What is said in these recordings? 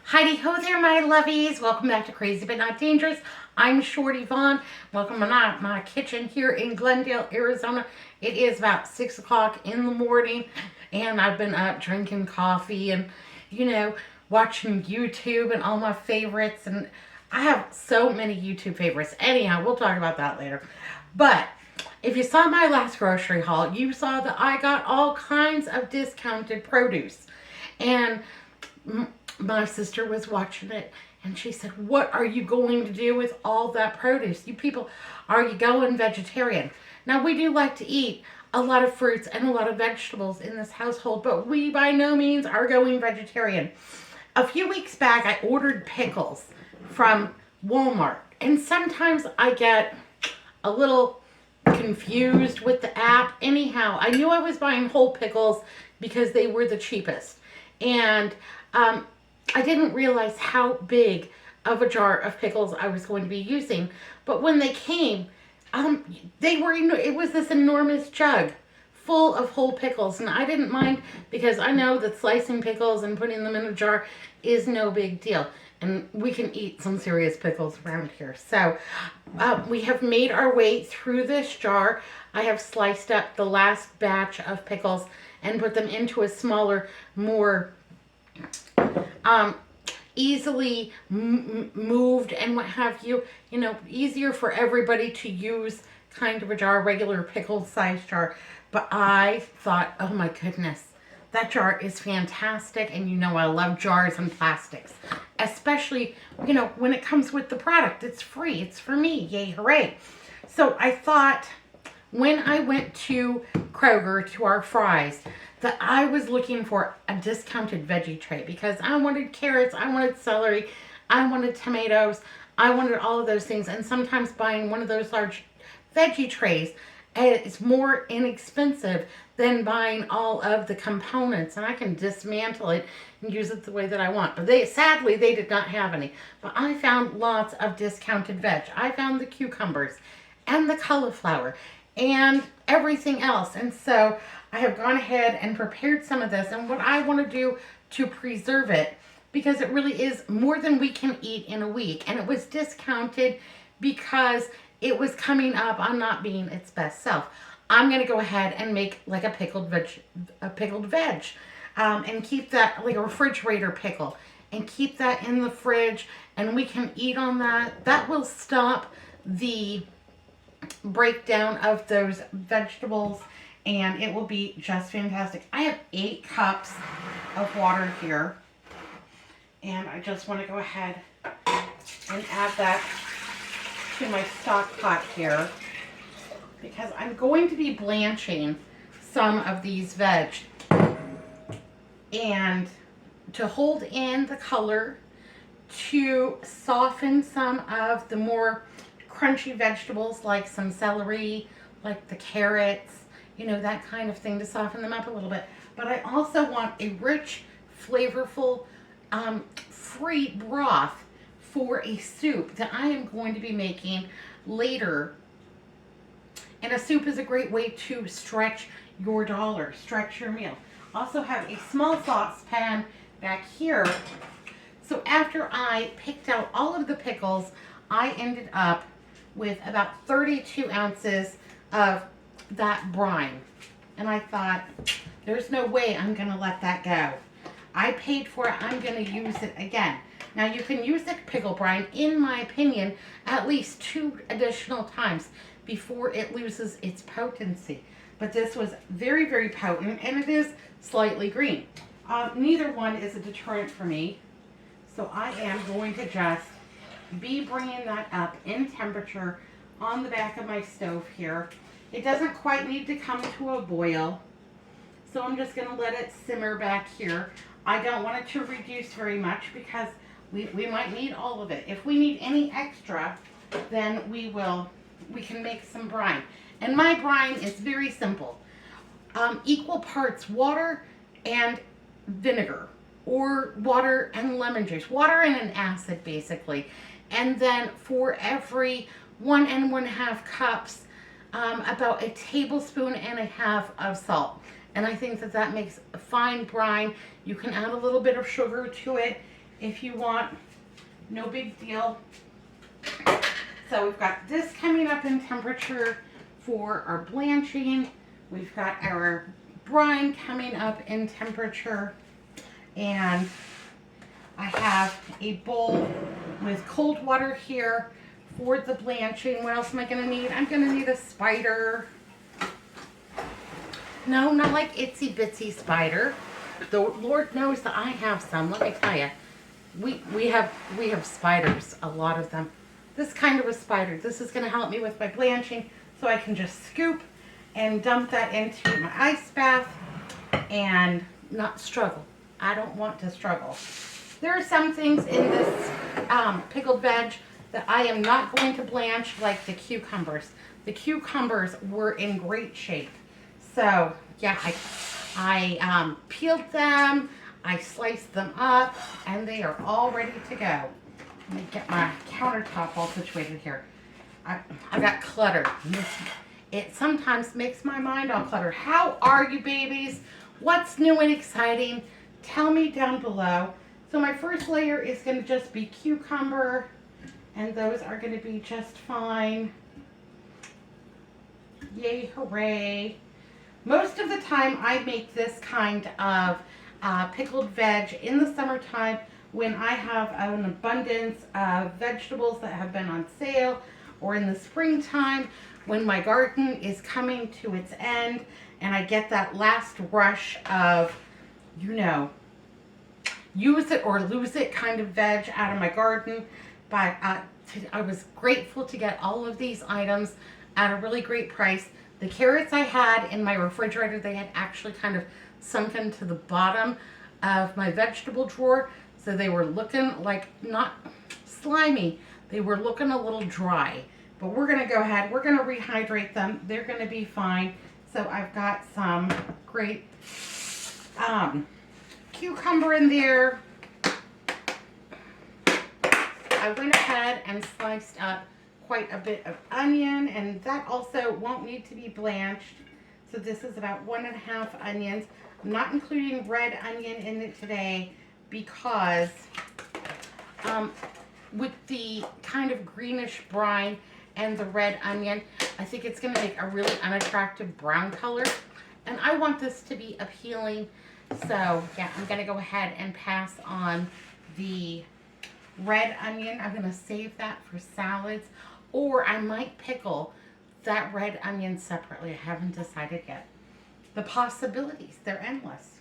Heidi ho there, my lovies. Welcome back to Crazy But Not Dangerous. I'm Shorty Vaughn. Welcome to my kitchen here in Glendale, Arizona. It is about 6 o'clock in the morning, and I've been up drinking coffee and, watching YouTube and all my favorites. And I have so many YouTube favorites. Anyhow, we'll talk about that later. But if you saw my last grocery haul, you saw that I got all kinds of discounted produce. And my sister was watching it and she said, "What are you going to do with all that produce? You people, are you going vegetarian?" Now, we do like to eat a lot of fruits and a lot of vegetables in this household, but we by no means are going vegetarian. A few weeks back, I ordered pickles from Walmart, and sometimes I get a little confused with the app. Anyhow, I knew I was buying whole pickles because they were the cheapest. And I didn't realize how big of a jar of pickles I was going to be using. But when they came, it was this enormous jug full of whole pickles. And I didn't mind because I know that slicing pickles and putting them in a jar is no big deal. And we can eat some serious pickles around here. So we have made our way through this jar. I have sliced up the last batch of pickles and put them into a smaller, more easily moved and what have you, easier for everybody to use kind of a jar, regular pickle size jar. But I thought, oh my goodness, that jar is fantastic. And I love jars and plastics, especially, when it comes with the product. It's free. It's for me. Yay, hooray. So I thought when I went to Kroger to our Fry's that I was looking for a discounted veggie tray because I wanted carrots, I wanted celery, I wanted tomatoes, I wanted all of those things. And sometimes buying one of those large veggie trays is more inexpensive than buying all of the components, and I can dismantle it and use it the way that I want. But sadly they did not have any. But I found lots of discounted veg. I found the cucumbers and the cauliflower and everything else. And so I have gone ahead and prepared some of this, and what I want to do to preserve it, because it really is more than we can eat in a week, and it was discounted because it was coming up on not being its best self. I'm going to go ahead and make like a pickled veg, and keep that like a refrigerator pickle, and keep that in the fridge, and we can eat on that. That will stop the breakdown of those vegetables, and it will be just fantastic. I have 8 cups of water here, and I just want to go ahead and add that to my stock pot here because I'm going to be blanching some of these veg, and to hold in the color, to soften some of the more crunchy vegetables like some celery, like the carrots, that kind of thing, to soften them up a little bit. But I also want a rich, flavorful, free broth for a soup that I am going to be making later. And a soup is a great way to stretch your dollar, stretch your meal. Also have a small saucepan back here. So after I picked out all of the pickles, I ended up with about 32 ounces of that brine. And I thought, there's no way I'm going to let that go. I paid for it. I'm going to use it again. Now, you can use the pickle brine, in my opinion, at least 2 additional times before it loses its potency. But this was very, very potent, and it is slightly green. Neither one is a deterrent for me. So I am going to just be bringing that up in temperature on the back of my stove here. It doesn't quite need to come to a boil, so I'm just going to let it simmer back here. I don't want it to reduce very much because we might need all of it. If we need any extra, then we can make some brine. And my brine is very simple. Equal parts water and vinegar, or water and lemon juice, water and an acid basically. And then for every 1 1/2 cups, about a tablespoon and a half of salt. And I think that makes a fine brine. You can add a little bit of sugar to it if you want. No big deal. So we've got this coming up in temperature for our blanching. We've got our brine coming up in temperature. And I have a bowl with cold water here for the blanching. What else am I going to need? I'm going to need a spider. No, not like itsy bitsy spider. The Lord knows that I have some. Let me tell you, we have spiders, a lot of them. This kind of a spider. This is going to help me with my blanching, so I can just scoop and dump that into my ice bath and not struggle. I don't want to struggle. There are some things in this pickled veg that I am not going to blanch, like the cucumbers. The cucumbers were in great shape. So, yeah, I peeled them, I sliced them up, and they are all ready to go. Let me get my countertop all situated here. I got cluttered. It sometimes makes my mind all cluttered. How are you, babies? What's new and exciting? Tell me down below. So my first layer is going to just be cucumber, and those are going to be just fine. Yay, hooray. Most of the time I make this kind of pickled veg in the summertime when I have an abundance of vegetables that have been on sale, or in the springtime when my garden is coming to its end and I get that last rush of, you know, use it or lose it kind of veg out of my garden. But I was grateful to get all of these items at a really great price. The carrots I had in my refrigerator, they had actually kind of sunken to the bottom of my vegetable drawer. So they were looking like not slimy. They were looking a little dry. But we're going to go ahead. We're going to rehydrate them. They're going to be fine. So I've got some great cucumber in there. I went ahead and sliced up quite a bit of onion, and that also won't need to be blanched. So this is about 1.5 onions. I'm not including red onion in it today because with the kind of greenish brine and the red onion, I think it's going to make a really unattractive brown color, and I want this to be appealing. So yeah, I'm going to go ahead and pass on the red onion. I'm going to save that for salads, or I might pickle that red onion separately. I haven't decided yet. The possibilities, they're endless.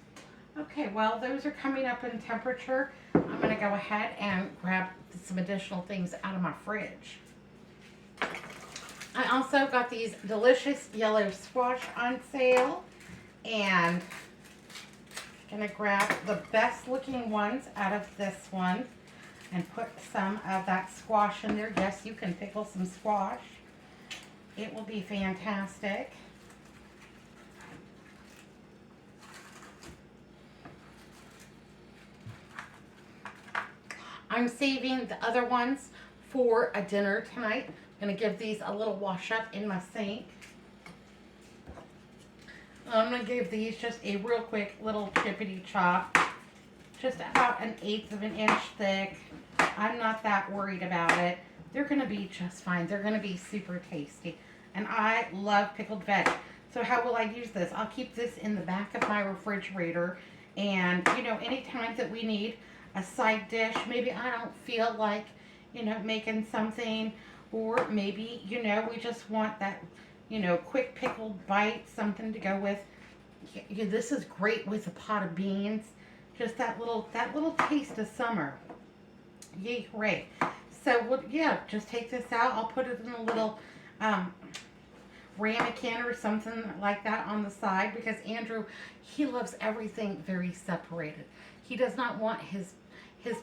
Okay, well, those are coming up in temperature. I'm going to go ahead and grab some additional things out of my fridge. I also got these delicious yellow squash on sale, and I'm going to grab the best looking ones out of this one and put some of that squash in there. Yes, you can pickle some squash. It will be fantastic. I'm saving the other ones for a dinner tonight. I'm going to give these a little wash up in my sink. I'm going to give these just a real quick little chippity chop. Just about 1/8 of an inch thick. I'm not that worried about it. They're going to be just fine. They're going to be super tasty. And I love pickled veg. So how will I use this? I'll keep this in the back of my refrigerator. And, you know, anytime that we need a side dish, maybe I don't feel like, you know, making something, or maybe, you know, we just want that, you know, quick pickled bite, something to go with. This is great with a pot of beans. Just that little taste of summer. Yay, hooray. So, yeah, just take this out. I'll put it in a little ramekin or something like that on the side, because Andrew, he loves everything very separated. He does not want his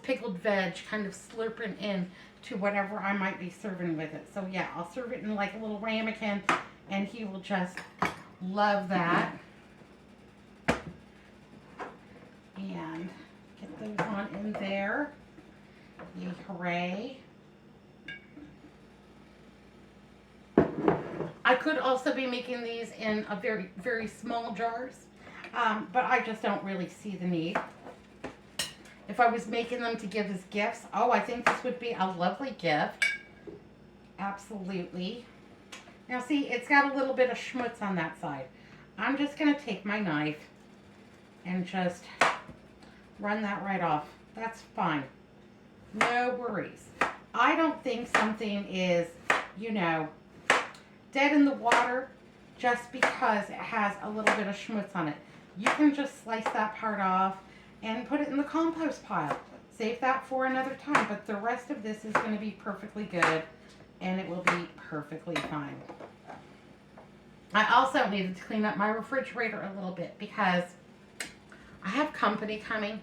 pickled veg kind of slurping in to whatever I might be serving with it. So, yeah, I'll serve it in like a little ramekin, and he will just love that. And get those on in there. Yay, hooray. I could also be making these in a very, very small jars, but I just don't really see the need. if I was making them to give as gifts, oh, I think this would be a lovely gift. Absolutely. Now see, it's got a little bit of schmutz on that side. I'm just going to take my knife and just run that right off. That's fine. No worries. I don't think something is, you know, dead in the water just because it has a little bit of schmutz on it. You can just slice that part off and put it in the compost pile. Save that for another time, but the rest of this is going to be perfectly good and it will be perfectly fine. I also needed to clean up my refrigerator a little bit because I have company coming.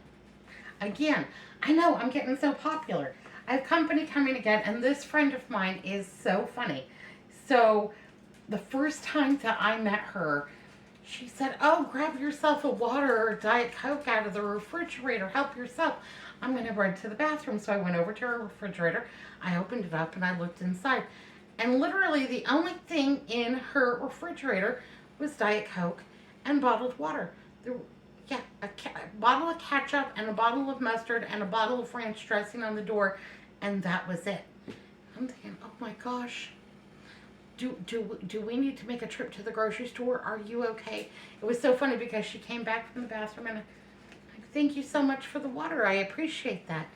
Again, I know I'm getting so popular. I have company coming again, and this friend of mine is so funny. So the first time that I met her, she said, oh, grab yourself a water or a Diet Coke out of the refrigerator. Help yourself. I'm going to run to the bathroom. So I went over to her refrigerator. I opened it up and I looked inside. And literally the only thing in her refrigerator was Diet Coke and bottled water. Yeah, a bottle of ketchup and a bottle of mustard and a bottle of ranch dressing on the door. And that was it. I'm thinking, oh my gosh. Do we need to make a trip to the grocery store? Are you okay? It was so funny because she came back from the bathroom and thank you so much for the water. I appreciate that.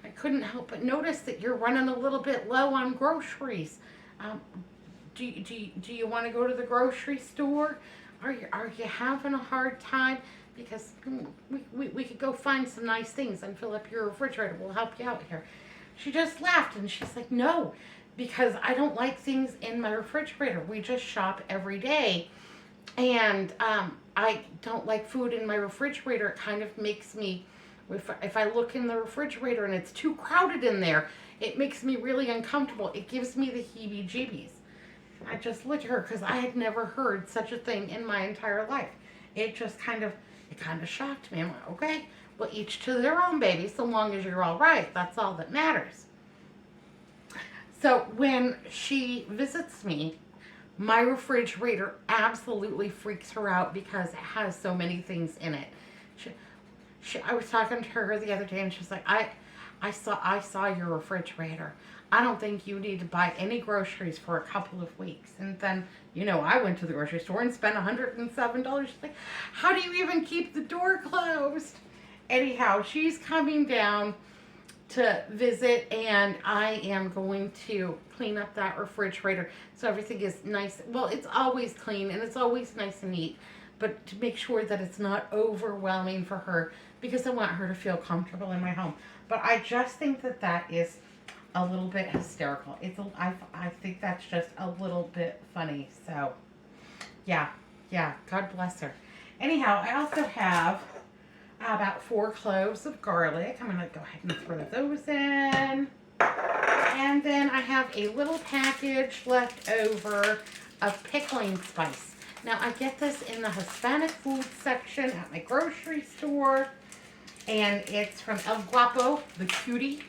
I couldn't help but notice that you're running a little bit low on groceries. Do you want to go to the grocery store? Are you having a hard time? Because we could go find some nice things and fill up your refrigerator. We'll help you out here. She just laughed and she's like, no, because I don't like things in my refrigerator. We just shop every day. And I don't like food in my refrigerator. It kind of makes me, if I look in the refrigerator and it's too crowded in there, it makes me really uncomfortable. It gives me the heebie-jeebies. I just looked at her because I had never heard such a thing in my entire life. It just kind of shocked me. I'm like, okay, well, each to their own, baby, so long as you're all right. That's all that matters. So when she visits me, my refrigerator absolutely freaks her out because it has so many things in it. I was talking to her the other day and she's like, I saw your refrigerator. I don't think you need to buy any groceries for a couple of weeks. And then, you know, I went to the grocery store and spent $107. She's like, how do you even keep the door closed? Anyhow, she's coming down to visit and I am going to clean up that refrigerator so everything is nice. Well, it's always clean and it's always nice and neat, but to make sure that it's not overwhelming for her because I want her to feel comfortable in my home. But I just think that that is a little bit hysterical. I think that's just a little bit funny. So, yeah, God bless her. Anyhow, I also have about 4 cloves of garlic. I'm going to go ahead and throw those in. And then I have a little package left over of pickling spice. Now, I get this in the Hispanic food section at my grocery store. And it's from El Guapo, the cutie.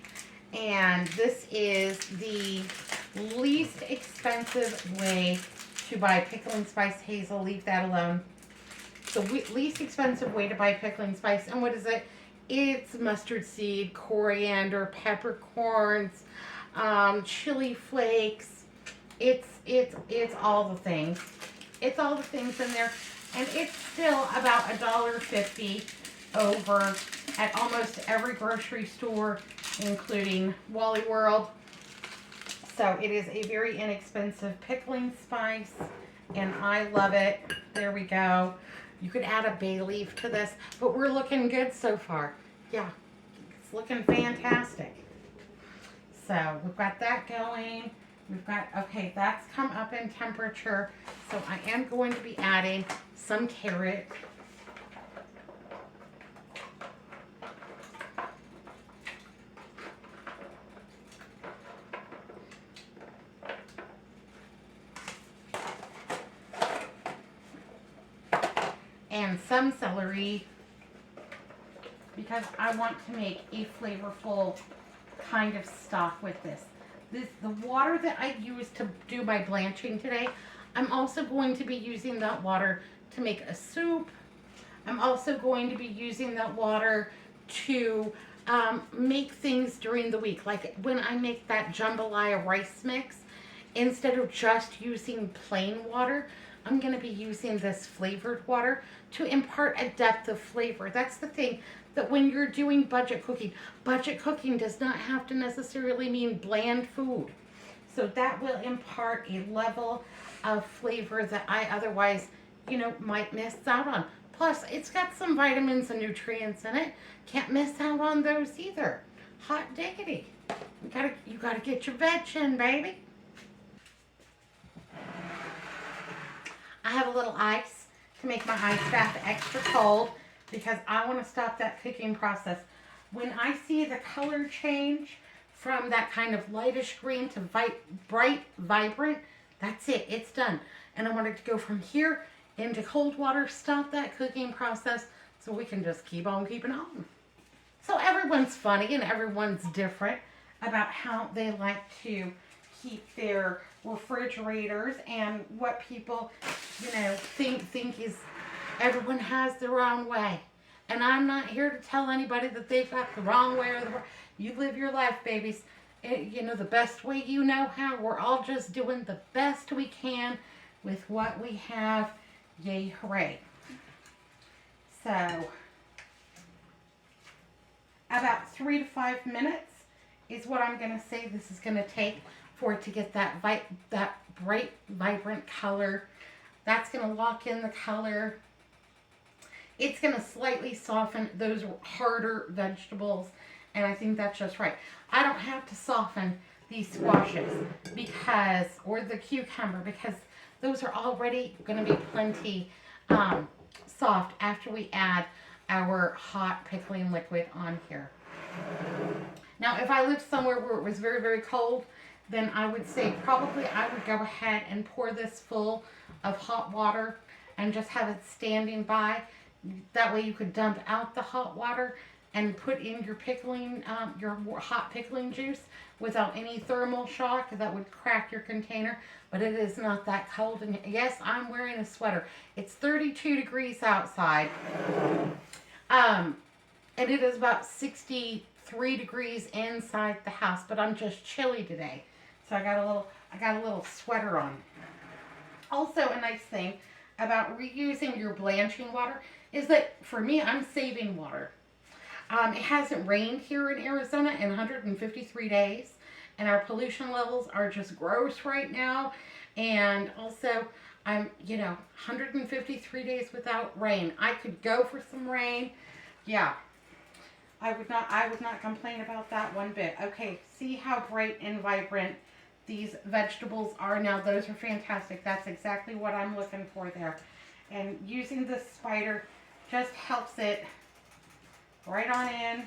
And this is the least expensive way to buy pickling spice. Hazel, leave that alone. The least expensive way to buy pickling spice. And what is it? It's mustard seed, coriander, peppercorns, chili flakes. It's all the things. It's all the things in there. And it's still about $1.50 over at almost every grocery store, including Wally World. So it is a very inexpensive pickling spice, and I love it. There we go. You could add a bay leaf to this, but we're looking good so far. Yeah, it's looking fantastic. So we've got that going. We've got, okay, that's come up in temperature. So I am going to be adding some carrot. And some celery because I want to make a flavorful kind of stock with this. The water that I used to do my blanching today, I'm also going to be using that water to make a soup. I'm also going to be using that water to make things during the week. Like when I make that jambalaya rice mix, instead of just using plain water, I'm going to be using this flavored water to impart a depth of flavor. That's the thing, that when you're doing budget cooking does not have to necessarily mean bland food. So that will impart a level of flavor that I otherwise, might miss out on. Plus, it's got some vitamins and nutrients in it. Can't miss out on those either. Hot diggity. You gotta get your veg in, baby. I have a little ice to make my ice bath extra cold because I want to stop that cooking process. When I see the color change from that kind of lightish green to bright, vibrant, that's it. It's done. And I want it to go from here into cold water, stop that cooking process so we can just keep on keeping on. So everyone's funny and everyone's different about how they like to keep their refrigerators and what people, think is, everyone has their own way. And I'm not here to tell anybody that they've got the wrong way or the right. You live your life, babies. The best way you know how. We're all just doing the best we can with what we have. Yay, hooray. So, about 3 to 5 minutes is what I'm going to say this is going to take for it to get that bright, vibrant color. That's going to lock in the color. It's going to slightly soften those harder vegetables, and I think that's just right. I don't have to soften these squashes or the cucumber, because those are already going to be plenty soft after we add our hot pickling liquid on here. Now, if I lived somewhere where it was very, very cold, then I would say probably I would go ahead and pour this full of hot water and just have it standing by. That way you could dump out the hot water and put in your your hot pickling juice without any thermal shock that would crack your container. But it is not that cold. And yes, I'm wearing a sweater. It's 32 degrees outside. And it is about 63 degrees inside the house, but I'm just chilly today. So I got a little sweater on. Also, a nice thing about reusing your blanching water is that for me, I'm saving water. It hasn't rained here in Arizona in 153 days, and our pollution levels are just gross right now. And also, I'm 153 days without rain. I could go for some rain. Yeah, I would not complain about that one bit. Okay, see how bright and vibrant these vegetables are now. Those are fantastic. That's exactly what I'm looking for there. And using the spider just helps it right on in.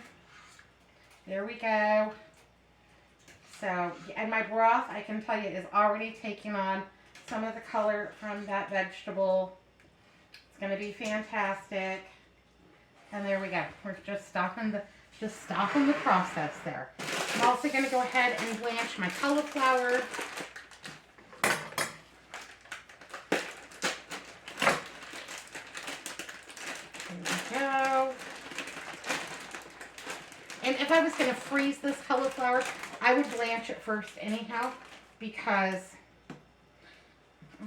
There we go. So, and my broth, I can tell you, is already taking on some of the color from that vegetable. It's going to be fantastic. And there we go. We're just stopping the process there. I'm also going to go ahead and blanch my cauliflower. There we go. And if I was going to freeze this cauliflower, I would blanch it first anyhow, because I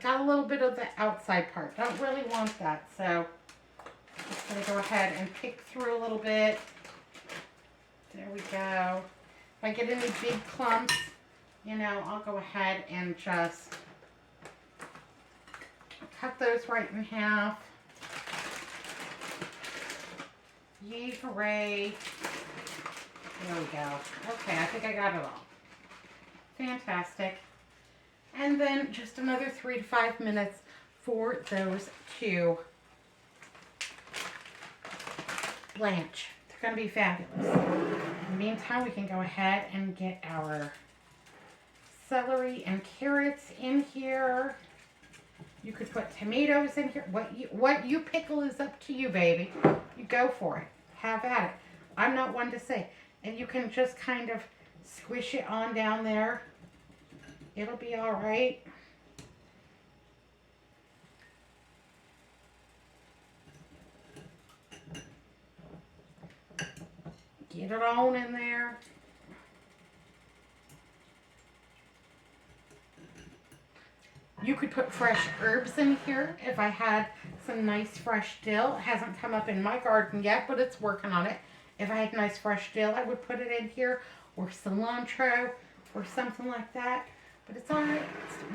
got a little bit of the outside part. Don't really want that, so I'm just going to go ahead and pick through a little bit. There we go. If I get any big clumps, I'll go ahead and just cut those right in half. Yay, hooray. There we go. Okay, I think I got it all. Fantastic. And then just another 3 to 5 minutes for those to blanch. They're going to be fabulous. In the meantime, we can go ahead and get our celery and carrots in here. You could put tomatoes in here. What you pickle is up to you, baby. You go for it. Have at it. I'm not one to say. And you can just kind of squish it on down there. It'll be all right. Get it on in there. You could put fresh herbs in here. If I had some nice fresh dill, it hasn't come up in my garden yet, but it's working on it. If I had nice fresh dill, I would put it in here, or cilantro, or something like that. But it's all right.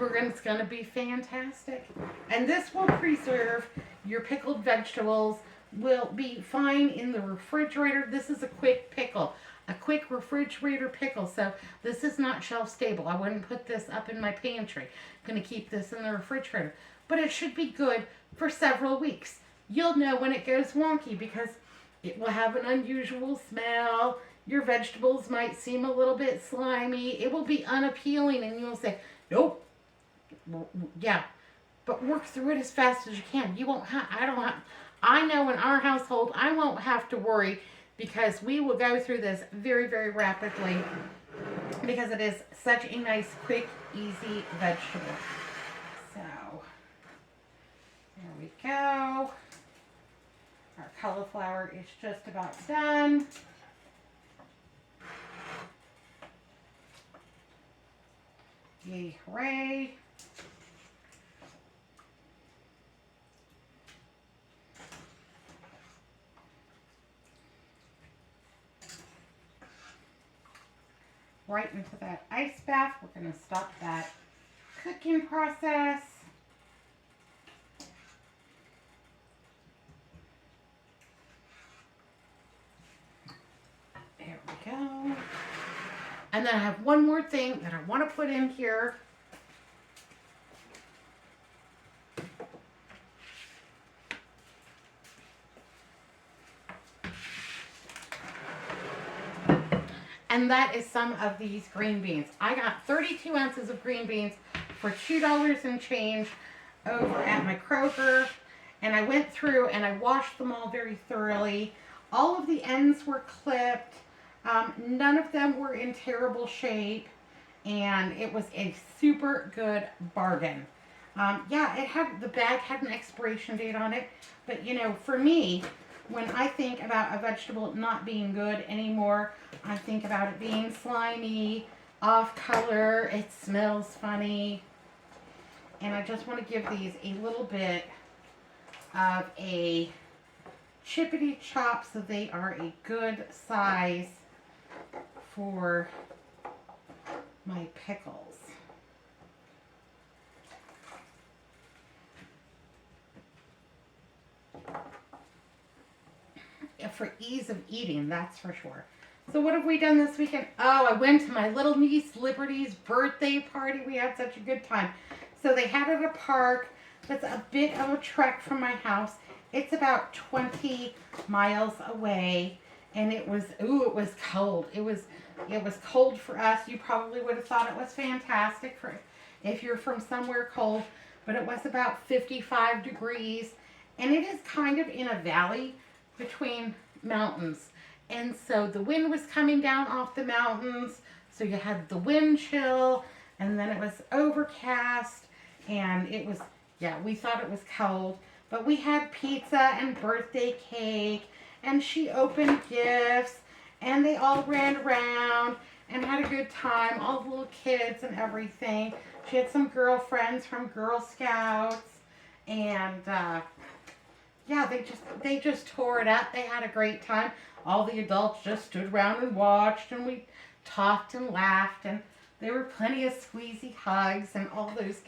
It's going to be fantastic. And this will preserve your pickled vegetables. Will be fine in the refrigerator. This is a quick pickle, a quick refrigerator pickle. So this is not shelf stable. I wouldn't put this up in my pantry. I'm going to keep this in the refrigerator. But it should be good for several weeks. You'll know when it goes wonky because it will have an unusual smell. Your vegetables might seem a little bit slimy. It will be unappealing and you'll say, nope. Yeah. But work through it as fast as you can. You won't have, I know in our household, I won't have to worry because we will go through this very, very rapidly because it is such a nice, quick, easy vegetable. So, there we go. Our cauliflower is just about done. Yay, hooray. Right into that ice bath. We're going to stop that cooking process. There we go. And then I have one more thing that I want to put in here. And that is some of these green beans. I got 32 ounces of green beans for $2 and change over at my Kroger. And I went through and I washed them all very thoroughly. All of the ends were clipped. None of them were in terrible shape. And it was a super good bargain. Yeah, the bag had an expiration date on it. But you know, for me, when I think about a vegetable not being good anymore, I think about it being slimy, off color, it smells funny. And I just want to give these a little bit of a chippity chop so they are a good size for my pickles. For ease of eating, that's for sure. So what have we done this weekend? Oh, I went to my little niece Liberty's birthday party. We had such a good time. So they had it at a park that's a bit of a trek from my house. It's about 20 miles away, and it was cold. It was cold for us. You probably would have thought it was fantastic for if you're from somewhere cold, but it was about 55 degrees, and it is kind of in a valley between mountains. And so the wind was coming down off the mountains. So you had the wind chill, and then it was overcast, and it was, yeah, we thought it was cold. But we had pizza and birthday cake, and she opened gifts, and they all ran around and had a good time, all the little kids and everything. She had some girlfriends from Girl Scouts, and yeah, they just tore it up. They had a great time. All the adults just stood around and watched, and we talked and laughed, and there were plenty of squeezy hugs and all those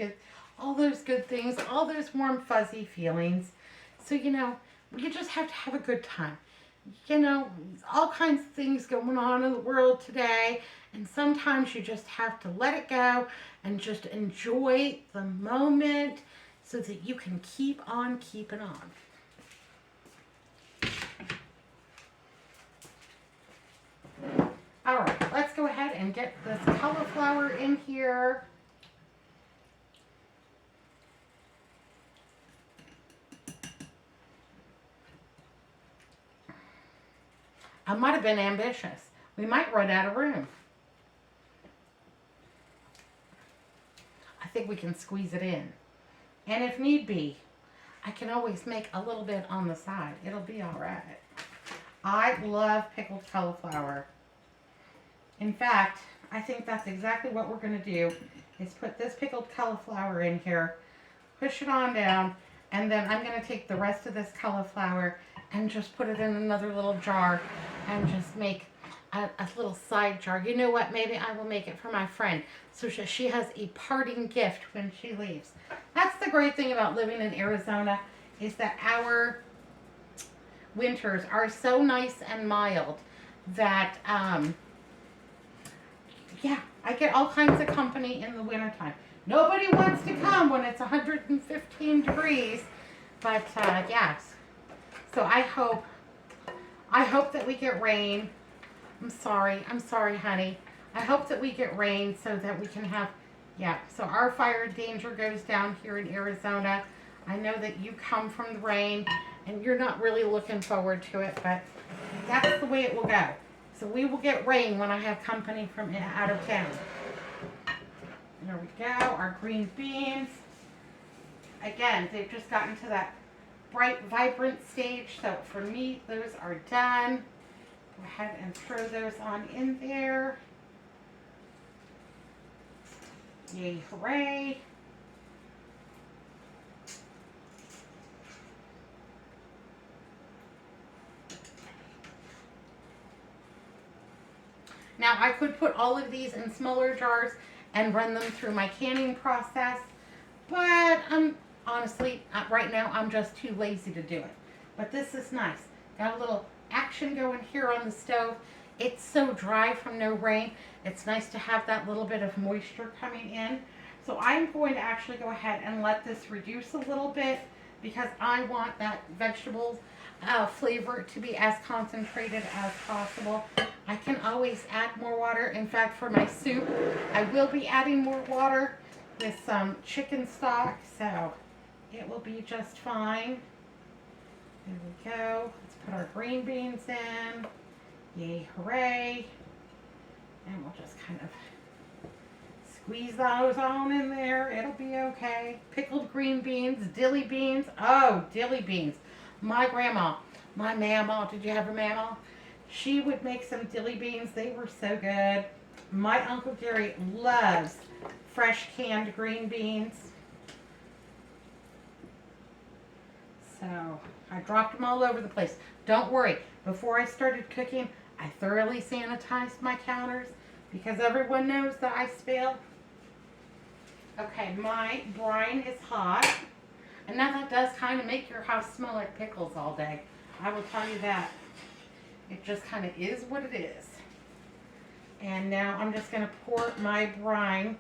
good things, all those warm fuzzy feelings. So you know, you just have to have a good time. You know, all kinds of things going on in the world today, and sometimes you just have to let it go and just enjoy the moment so that you can keep on keeping on. All right, let's go ahead and get this cauliflower in here. I might have been ambitious. We might run out of room. I think we can squeeze it in. And if need be, I can always make a little bit on the side. It'll be all right. I love pickled cauliflower. In fact, I think that's exactly what we're going to do is put this pickled cauliflower in here, push it on down, and then I'm going to take the rest of this cauliflower and just put it in another little jar and just make a little side jar. You know what? Maybe I will make it for my friend so she has a parting gift when she leaves. That's the great thing about living in Arizona is that our winters are so nice and mild that yeah, I get all kinds of company in the wintertime. Nobody wants to come when it's 115 degrees, but yes. So I hope that we get rain. I'm sorry, honey. I hope that we get rain so that we can have, yeah. So our fire danger goes down here in Arizona. I know that you come from the rain and you're not really looking forward to it, but that's the way it will go. So we will get rain when I have company from out of town. There we go, our green beans. Again, they've just gotten to that bright, vibrant stage. So for me, those are done. Go ahead and throw those on in there. Yay, hooray. Now I could put all of these in smaller jars and run them through my canning process, but I'm honestly, right now I'm just too lazy to do it. But this is nice. Got a little action going here on the stove. It's so dry from no rain. It's nice to have that little bit of moisture coming in. So I'm going to actually go ahead and let this reduce a little bit because I want that vegetable flavor to be as concentrated as possible. I can always add more water. In fact, for my soup, I will be adding more water with some chicken stock, so it will be just fine. There we go. Let's put our green beans in. Yay, hooray. And we'll just kind of squeeze those on in there. It'll be okay. Pickled green beans, dilly beans. Oh, dilly beans. My grandma, my mama, did you have a mama? She would make some dilly beans. They were so good. My Uncle Gary loves fresh canned green beans. So I dropped them all over the place. Don't worry. Before I started cooking, I thoroughly sanitized my counters because everyone knows that I spill. Okay, my brine is hot. And now that does kind of make your house smell like pickles all day. I will tell you that. It just kind of is what it is. And now I'm just going to pour my brine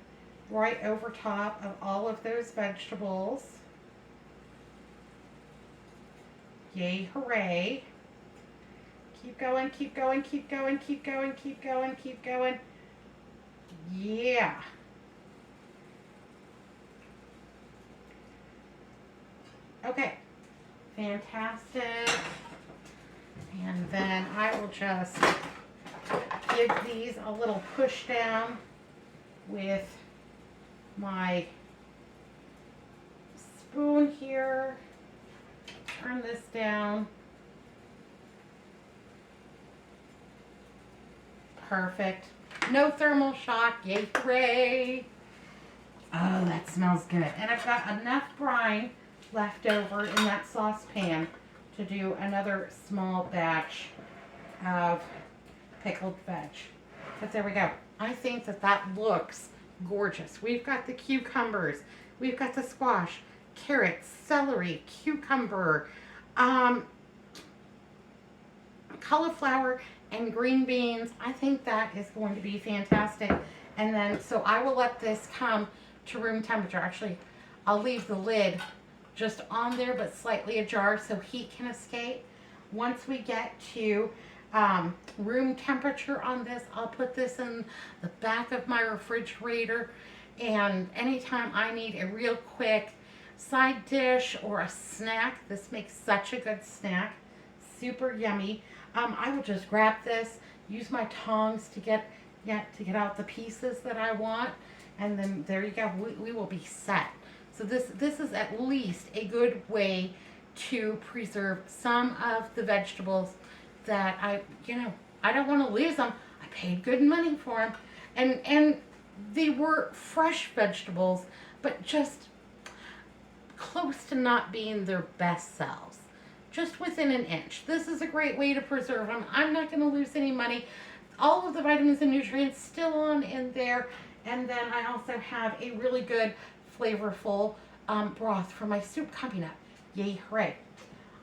right over top of all of those vegetables. Yay, hooray. Keep going, keep going, keep going, keep going, keep going, keep going. Yeah. Okay. Fantastic. And then I will just give these a little push down with my spoon here. Turn this down. Perfect. No thermal shock. Yay, hooray. Oh, that smells good. And I've got enough brine left over in that saucepan to do another small batch of pickled veg. But there we go. I think that that looks gorgeous. We've got the cucumbers. We've got the squash, carrots, celery, cucumber, cauliflower, and green beans. I think that is going to be fantastic. And then, so I will let this come to room temperature. Actually, I'll leave the lid just on there, but slightly ajar so heat can escape. Once we get to room temperature on this, I'll put this in the back of my refrigerator. And anytime I need a real quick side dish or a snack, this makes such a good snack. Super yummy. I will just grab this, use my tongs to get out the pieces that I want, and then there you go. We will be set. So this is at least a good way to preserve some of the vegetables that I don't want to lose them. I paid good money for them. And they were fresh vegetables, but just close to not being their best selves. Just within an inch. This is a great way to preserve them. I'm not going to lose any money. All of the vitamins and nutrients still on in there. And then I also have a really good, flavorful broth for my soup coming up. Yay, hooray.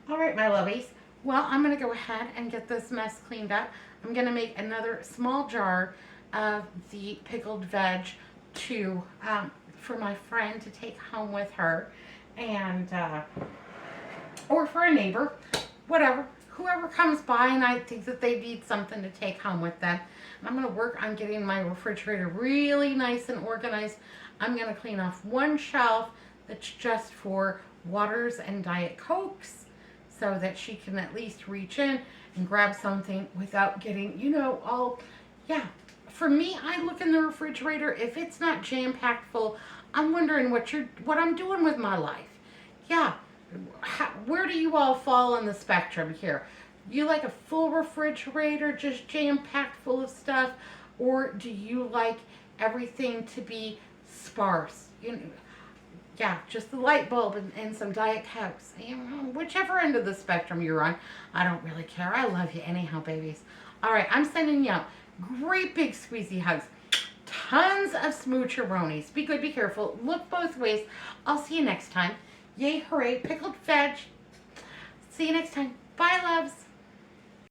All right, my lovies. Well, I'm going to go ahead and get this mess cleaned up. I'm going to make another small jar of the pickled veg for my friend to take home with her, and or for a neighbor, whatever, whoever comes by and I think that they need something to take home with them. And I'm going to work on getting my refrigerator really nice and organized. I'm going to clean off one shelf that's just for waters and Diet Cokes, so that she can at least reach in and grab something without getting, all, yeah. For me, I look in the refrigerator. If it's not jam-packed full, I'm wondering what I'm doing with my life. Yeah, where do you all fall on the spectrum here? You like a full refrigerator, just jam-packed full of stuff, or do you like everything to be sparse? Yeah, just the light bulb and some Diet Cokes. Whichever end of the spectrum you're on, I don't really care. I love you anyhow, babies. All right, I'm sending you out great big squeezy hugs. Tons of smoocheronies. Be good, be careful. Look both ways. I'll see you next time. Yay, hooray, pickled veg. See you next time. Bye, loves.